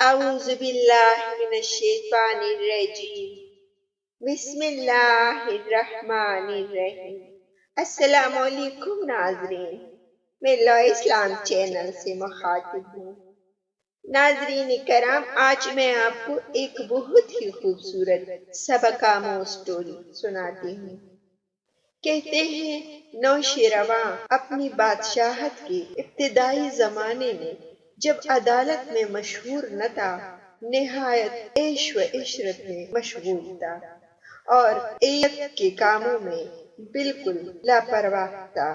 اعوذ باللہ من الشیطان الرجیم بسم اللہ الرحمن الرحیم۔ السلام علیکم ناظرین، میں لا اسلام چینل سے مخاطب ہوں۔ ناظرین کرام، آج میں آپ کو ایک بہت ہی خوبصورت سبق آموز سٹوری سناتی ہوں۔ کہتے ہیں نوشیروان اپنی بادشاہت کے ابتدائی زمانے میں جب عدالت میں مشہور نہ تھا، نہایت عیش و عشرت میں مشغول تھا اور ایت کے کاموں میں بالکل لاپرواہ تھا۔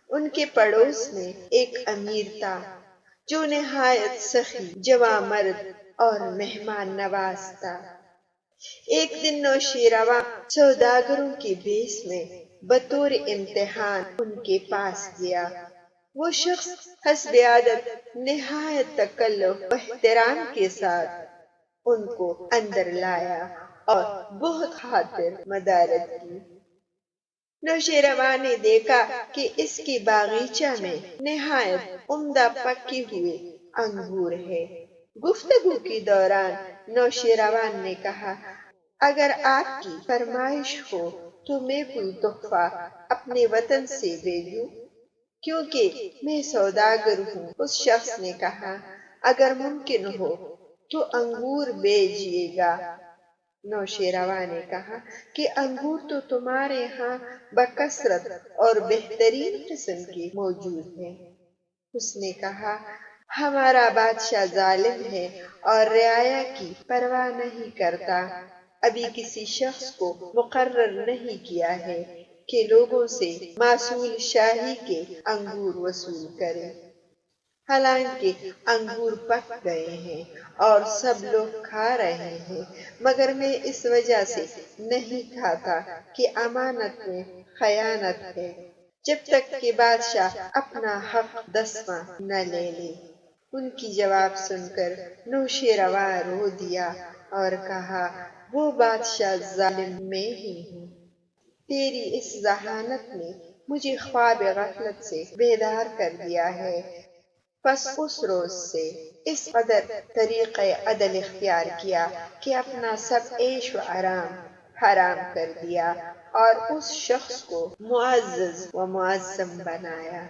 ان کے پڑوس میں ایک امیر تھا جو نہایت سخی، جوان مرد اور مہمان نواز تھا۔ ایک دن نوشیروان سوداگروں کے بیس میں بطور امتحان ان کے پاس گیا۔ وہ شخص حسب عادت نہایت تکلف و احترام کے ساتھ ان کو اندر لایا اور بہت خاطر مدارت کی۔ نوشیروان نے دیکھا کہ اس کے باغیچہ میں نہایت عمدہ پکے ہوئے انگور ہے۔ گفتگو کے دوران نوشیروان نے کہا، اگر آپ کی فرمائش ہو تو میں کوئی تحفہ اپنے وطن سے بھیجوں، کیونکہ میں سوداگر ہوں۔ اس شخص نے کہا، اگر ممکن ہو تو انگور بھیجیے گا۔ نوشیروان نے کہا کہ انگور تو تمہارے ہاں بکثرت اور بہترین قسم کے موجود ہیں۔ اس نے کہا، ہمارا بادشاہ ظالم ہے اور رعایا کی پرواہ نہیں کرتا۔ ابھی کسی شخص کو مقرر نہیں کیا ہے کہ لوگوں سے ماصول شاہی کے انگور وصول کرے۔ حالانکہ انگور پک گئے ہیں اور سب لوگ کھا رہے ہیں، مگر میں اس وجہ سے نہیں کھاتا کہ امانت میں خیانت ہے، جب تک کہ بادشاہ اپنا حق دسواں نہ لے لے۔ ان کی جواب سن کر نوشیروان رو دیا اور کہا، وہ بادشاہ ظالم میں ہی ہوں۔ تیری اس ذہانت نے مجھے خواب غفلت سے بیدار کر دیا ہے۔ پس اس روز سے اس قدر طریقۂ عدل اختیار کیا کہ اپنا سب عیش و آرام حرام کر دیا اور اس شخص کو معزز و معظم بنایا۔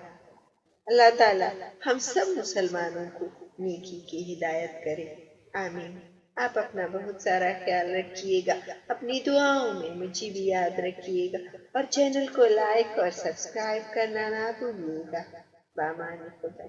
اللہ تعالی ہم سب مسلمانوں کو نیکی کی ہدایت کرے، آمین۔ آپ اپنا بہت سارا خیال رکھیے گا، اپنی دعاؤں میں مجھے بھی یاد رکھیے گا اور چینل کو لائک اور سبسکرائب کرنا نہ بھولیے گا۔ بامان خدا۔